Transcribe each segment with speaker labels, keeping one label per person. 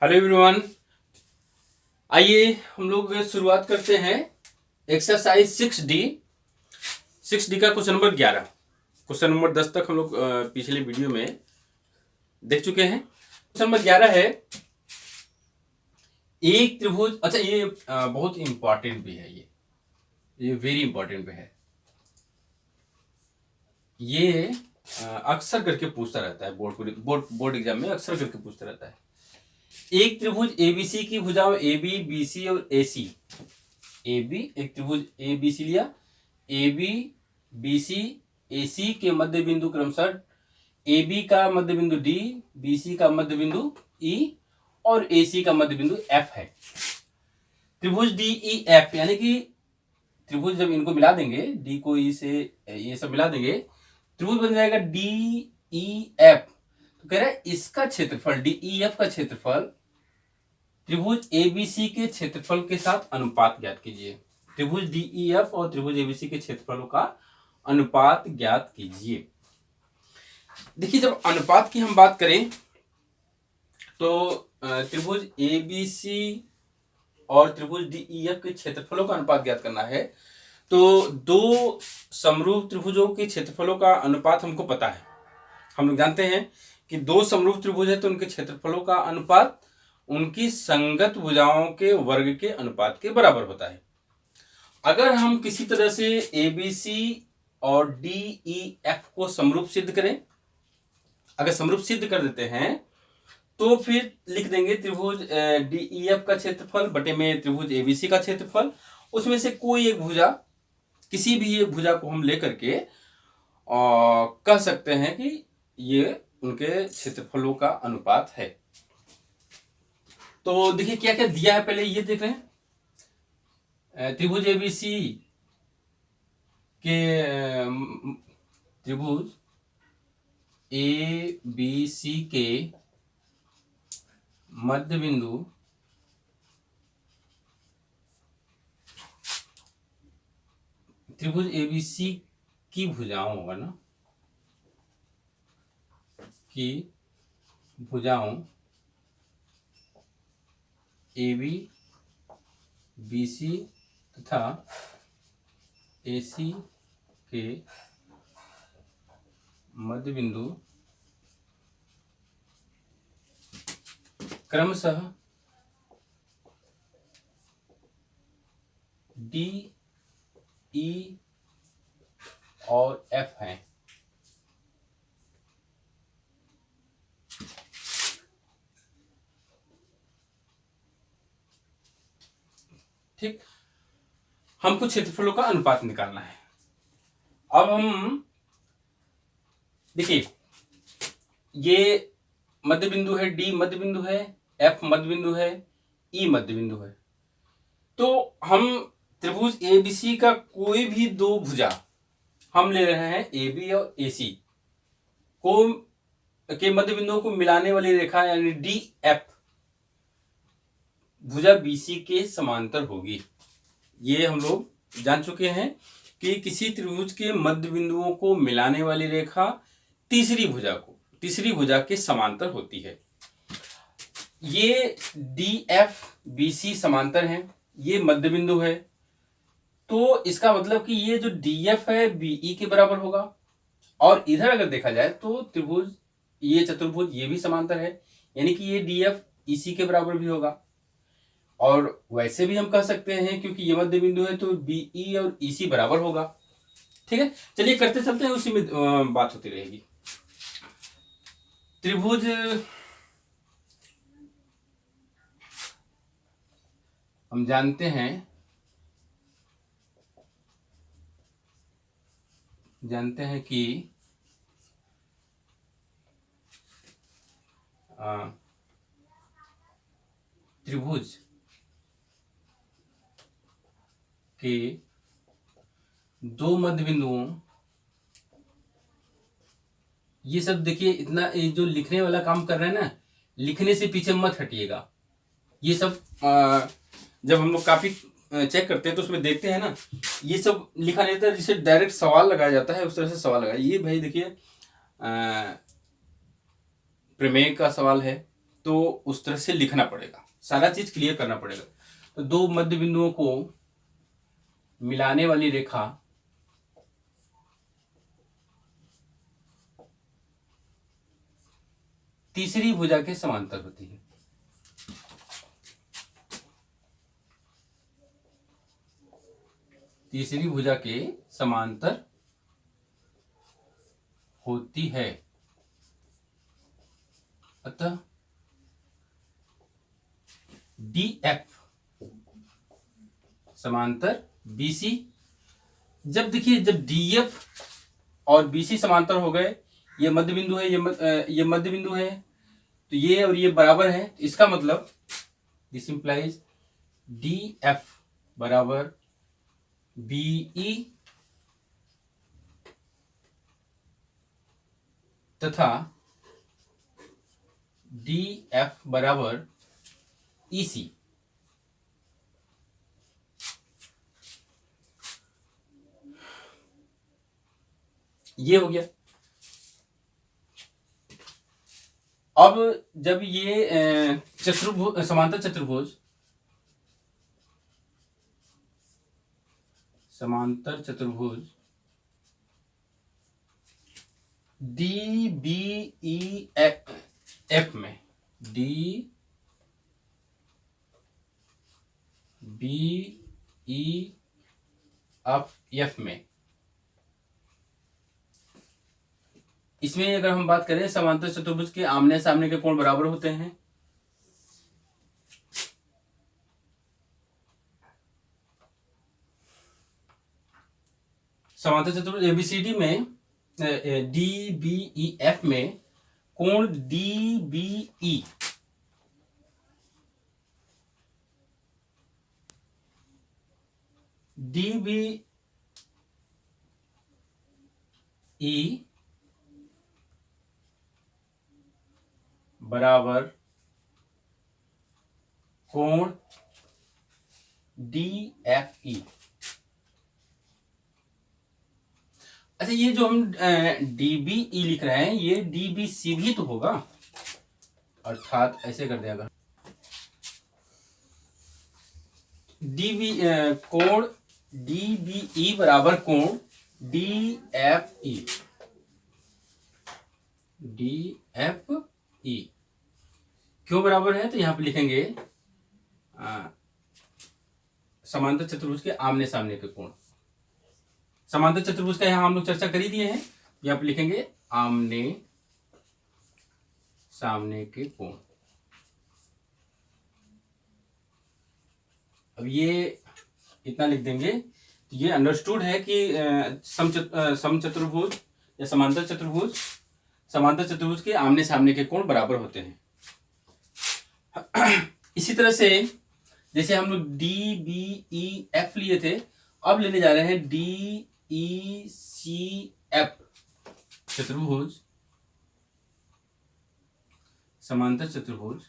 Speaker 1: Hello everyone, आइए हम लोग शुरुआत करते हैं एक्सरसाइज 6D का क्वेश्चन नंबर 11। क्वेश्चन नंबर 10 तक हम लोग पिछले वीडियो में देख चुके हैं। क्वेश्चन नंबर 11 है एक त्रिभुज। अच्छा, ये बहुत इंपॉर्टेंट भी है, ये वेरी इंपॉर्टेंट भी है। ये अक्सर करके पूछता रहता है, बोर्ड एग्जाम में अक्सर करके पूछता रहता है। एक त्रिभुज एबीसी की भुजाओं AB, BC और AC। AB एक त्रिभुज ABC लिया, AB, BC, AC के मध्य बिंदु क्रमशः AB का मध्य बिंदु D, BC का मध्य बिंदु E और AC का मध्य बिंदु F है। त्रिभुज DEF, यानी कि त्रिभुज जब इनको मिला देंगे, D को E से ये सब मिला देंगे, त्रिभुज बन जाएगा DEF। तो कह रहा है इसका क्षेत्रफल DEF का क्षेत्रफल त्रिभुज ABC के क्षेत्रफल के साथ अनुपात ज्ञात कीजिए। त्रिभुज DEF और त्रिभुज ABC के क्षेत्रफलों का अनुपात ज्ञात कीजिए। देखिए, जब अनुपात की हम बात करें तो त्रिभुज ABC और त्रिभुज DEF के क्षेत्रफलों का अनुपात ज्ञात करना है। तो दो समरूप त्रिभुजों के क्षेत्रफलों का अनुपात हमको पता है। हम लोग जानते हैं कि दो समरूप त्रिभुज है तो उनके क्षेत्रफलों का अनुपात उनकी संगत भुजाओं के वर्ग के अनुपात के बराबर होता है। अगर हम किसी तरह से ABC और DEF को समरूप सिद्ध करें, अगर समरूप सिद्ध कर देते हैं तो फिर लिख देंगे त्रिभुज DEF का क्षेत्रफल बटे में त्रिभुज ABC का क्षेत्रफल। उसमें से कोई एक भुजा, किसी भी एक भुजा को हम लेकर के कह सकते हैं कि ये उनके क्षेत्रफलों का अनुपात है। तो देखिए क्या क्या दिया है, पहले ये देख रहे हैं। त्रिभुज ABC के त्रिभुज ABC के मध्य बिंदु त्रिभुज ABC की भुजाओं होगा ना, की भुजाओं AB, BC तथा AC के मध्य बिंदु क्रमशः D, E और F हैं। ठीक, हमको क्षेत्रफलों का अनुपात निकालना है। अब हम देखिए, ये मध्य बिंदु है, D मध्य बिंदु है, F मध्य बिंदु है, E मध्य बिंदु है। तो हम त्रिभुज ABC का कोई भी दो भुजा हम ले रहे हैं, AB और AC को के मध्य बिंदुओं को मिलाने वाली रेखा यानी DF भुजा BC के समांतर होगी। ये हम लोग जान चुके हैं कि किसी त्रिभुज के मध्य बिंदुओं को मिलाने वाली रेखा तीसरी भुजा के समांतर होती है। ये DF BC समांतर हैं, ये मध्य बिंदु है, तो इसका मतलब कि ये जो DF है BE के बराबर होगा। और इधर अगर देखा जाए तो त्रिभुज, ये चतुर्भुज, ये भी समांतर है, यानी कि ये DF EC के बराबर भी होगा। और वैसे भी हम कह सकते हैं क्योंकि ये मध्य बिंदु है तो BE और EC बराबर होगा। ठीक है, चलिए करते चलते हैं, उसी में बात होती रहेगी। त्रिभुज हम जानते हैं कि त्रिभुज के दो मध्य बिंदुओं, ये सब देखिए, इतना ये जो लिखने वाला काम कर रहे हैं ना, लिखने से पीछे मत हटिएगा। ये सब जब हम लोग काफी चेक करते हैं तो उसमें देखते हैं ना, ये सब लिखा नहीं रहता है, जिसे डायरेक्ट सवाल लगाया जाता है उस तरह से सवाल लगाया। ये भाई देखिए प्रमेय का सवाल है, तो उस तरह से लिखना पड़ेगा, सारा चीज क्लियर करना पड़ेगा। तो दो मध्य बिंदुओं को मिलाने वाली रेखा तीसरी भुजा के समांतर होती है। तीसरी भुजा के समांतर होती है। अतः DF समांतर BC। जब देखिए, जब DF और BC समांतर हो गए, ये मध्य बिंदु है, ये मध्य बिंदु है, तो ये और ये बराबर है, तो इसका मतलब दिस इंप्लाइज DF बराबर BE तथा DF बराबर EC। ये हो गया। अब जब ये चतुर्भुज, समांतर चतुर्भुज, समांतर चतुर्भुज DBEF में, DBEF में, इसमें अगर हम बात करें, समांतर चतुर्भुज के आमने सामने के कोण बराबर होते हैं। समांतर चतुर्भुज ABCD में, DBEF में कोण DBE बराबर कोण DFE। अच्छा, ये जो हम DBE लिख रहे हैं, ये DBC भी तो होगा, अर्थात ऐसे कर देगा, कोण DBE बराबर कोण DFE। क्यों बराबर है? तो यहां पे लिखेंगे समांतर चतुर्भुज के आमने सामने के कोण। समांतर चतुर्भुज का यहां हम लोग चर्चा कर ही दिए हैं, यहां पे लिखेंगे आमने सामने के कोण। अब ये इतना लिख देंगे, तो ये अंडरस्टूड है कि समचतुर्भुज या समांतर चतुर्भुज के आमने सामने के कोण बराबर होते हैं। इसी तरह से जैसे हम लोग DBEF लिए थे, अब लेने जा रहे हैं DECF चतुर्भुज, समांतर चतुर्भुज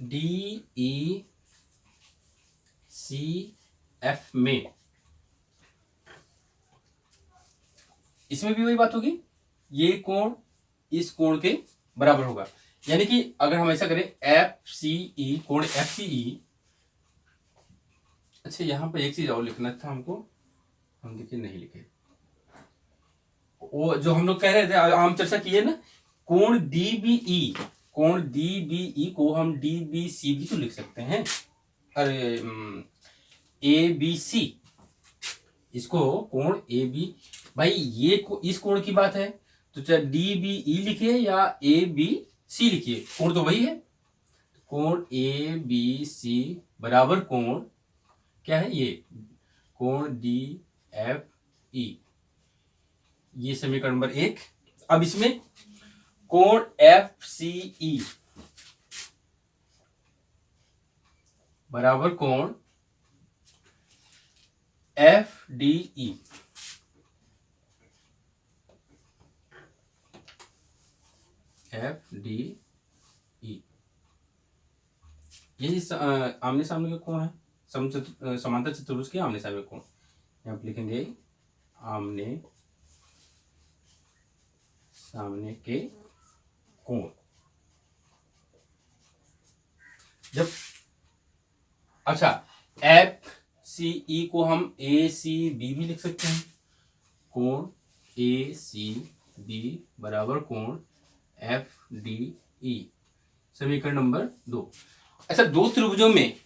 Speaker 1: DECF में, इसमें भी वही बात होगी, ये कोण इस कोण के बराबर होगा। यानी कि अगर हम ऐसा करें FCE, कोण FCE। अच्छा, यहां पर एक चीज और लिखना था हमको, हम देखिए नहीं लिखे, वो जो हम लोग कह रहे थे, हम चर्चा किए ना, कोण DBE को हम DBC भी तो लिख सकते हैं। अरे ABC, इसको कोण AB, भाई ये इस कोण की बात है, तो चाहे DBE लिखिए या ABC लिखिए, कोण तो वही है। कोण ABC बराबर कोण क्या है? ये कोण DFE। ये समीकरण नंबर 1। अब इसमें कोण FCE बराबर कोण FDE। ये आमने सामने के कोण है, समांतर चतुर्भुज के आमने सामने कोण। यहाँ पे लिखेंगे आमने सामने के कोण। जब अच्छा एफ सी ई को हम ए सी बी भी लिख सकते हैं। कोण ए सी बी बराबर कोण एफ डी ई, समीकरण नंबर 2। अच्छा, दो त्रिभुजों में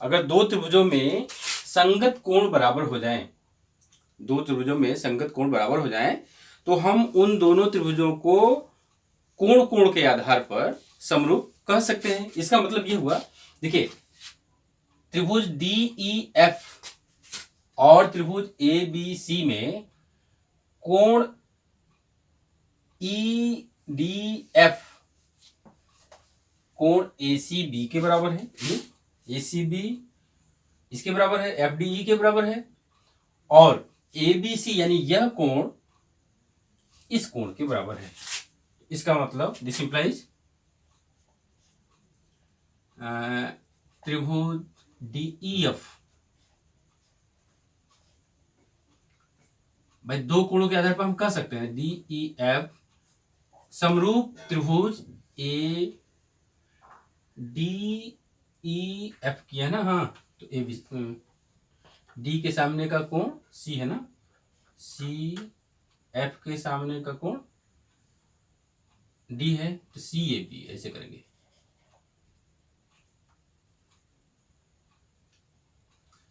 Speaker 1: अगर दो त्रिभुजों में संगत कोण बराबर हो जाएं, दो त्रिभुजों में संगत कोण बराबर हो जाएं, तो हम उन दोनों त्रिभुजों को कोण कोण के आधार पर समरूप कह सकते हैं। इसका मतलब ये हुआ, देखिए त्रिभुज डी ई एफ और त्रिभुज ए बी सी में कोण ई डी एफ कोण ए सी बी के बराबर है, ये ए सी बी इसके बराबर है, एफ डी ई के बराबर है, और ए बी सी यानी यह कोण इस कोण के बराबर है। इसका मतलब दिस इंप्लाइज त्रिभुज डी ई एफ, भाई दो कोणों के आधार पर हम कह सकते हैं डी ई एफ समरूप त्रिभुज ए डी ई एफ किया ना, हाँ तो ए बी डी के सामने का कोण सी है ना, सी एफ के सामने का कोण डी है, तो सी ए बी ऐसे करेंगे।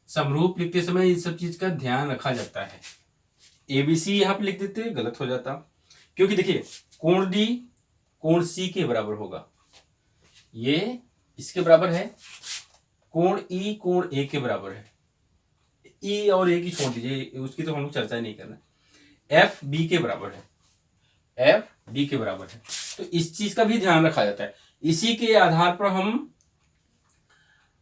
Speaker 1: समरूप लिखते समय इन सब चीज का ध्यान रखा जाता है। एबीसी यहां पे लिख देते गलत हो जाता, क्योंकि देखिए कोण डी कोण सी के बराबर होगा, ये इसके बराबर है, कोण ई कोण ए के बराबर है, ई और ए की छोड़ दीजिए, उसकी तो हम लोग चर्चा ही नहीं करना। एफ बी के बराबर है, एफ बी के बराबर है, तो इस चीज का भी ध्यान रखा जाता है। इसी के आधार पर हम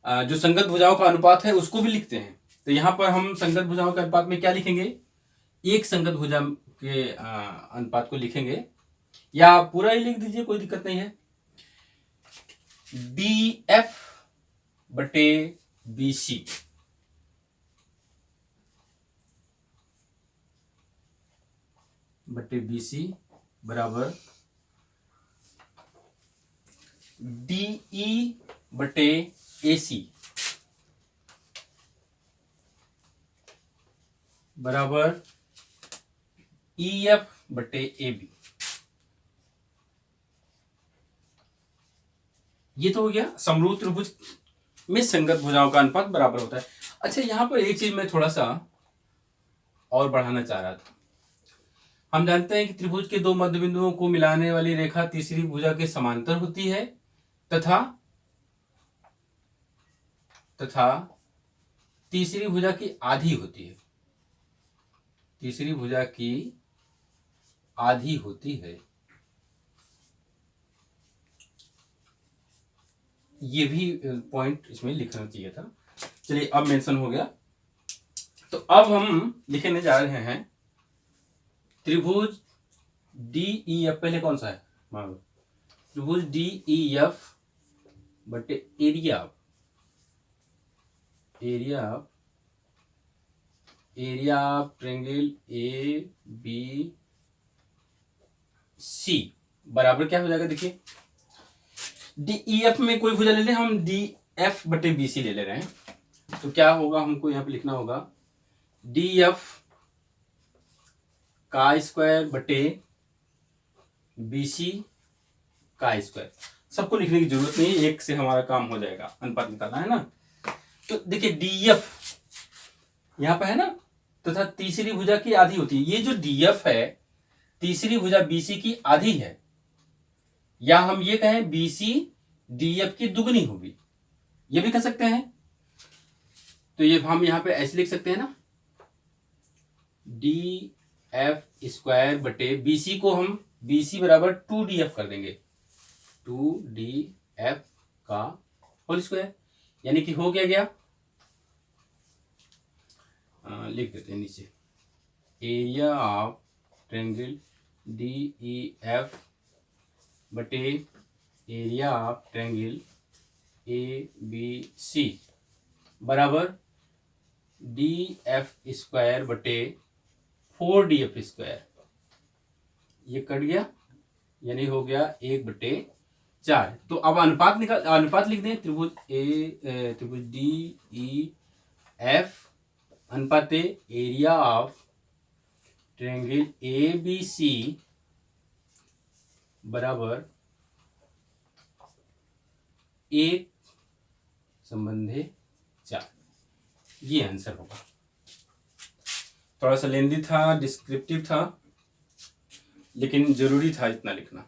Speaker 1: जो संगत भुजाओं का अनुपात है उसको भी लिखते हैं। तो यहां पर हम संगत भुजाओं के अनुपात में क्या लिखेंगे, एक संगत भुजा के अनुपात को लिखेंगे, या पूरा ही लिख दीजिए कोई दिक्कत नहीं है। डी एफ बटे बी सी बटे बी सी बराबर डी ई बटे ए सी बराबर ई एफ बटे ए बी। ये तो हो गया समरूप त्रिभुज में संगत भुजाओं का अनुपात बराबर होता है। अच्छा, यहां पर एक चीज मैं थोड़ा सा और बढ़ाना चाह रहा था। हम जानते हैं कि त्रिभुज के दो मध्य बिंदुओं को मिलाने वाली रेखा तीसरी भुजा के समांतर होती है तथा तीसरी भुजा की आधी होती है, तीसरी भुजा की आधी होती है। ये भी पॉइंट इसमें लिखना चाहिए था। चलिए अब मेंशन हो गया, तो अब हम लिखने जा रहे हैं त्रिभुज डी ई एफ। पहले कौन सा है, मान लो त्रिभुज डी ई एफ बटे area of triangle A B C बराबर क्या हो जाएगा। देखिए डी ई एफ में कोई भुजा ले लें, हम डी एफ बटे बी सी ले ले रहे हैं, तो क्या होगा, हमको यहां पे लिखना होगा डी एफ का स्क्वायर बटे बी सी का स्क्वायर। सबको लिखने की जरूरत नहीं है, एक से हमारा काम हो जाएगा, अनुपात निकालना है ना। तो देखिए डी एफ यहां पर है ना, तथा तीसरी भुजा की आधी होती है। ये जो डी एफ है तीसरी भुजा बीसी की आधी है, या हम ये कहें बीसी डी एफ की दुगनी होगी, ये भी कह सकते हैं। तो ये हम यहां पे ऐसे लिख सकते हैं ना, डी एफ स्क्वायर बटे बीसी को हम बीसी बराबर 2df कर देंगे, 2df का होल स्क्वायर, यानी कि हो क्या गया, लिख देते हैं नीचे area of triangle D E F बटे area of triangle A B C बराबर DF² बटे 4DF², ये कट गया, यानी हो गया 1/4। तो अब अनुपात लिख दें, त्रिभुज DEF अनुपात एरिया ऑफ ट्रायंगल ABC बराबर 1/4। ये आंसर होगा। थोड़ा सा लेंदी था, डिस्क्रिप्टिव था, लेकिन जरूरी था इतना लिखना।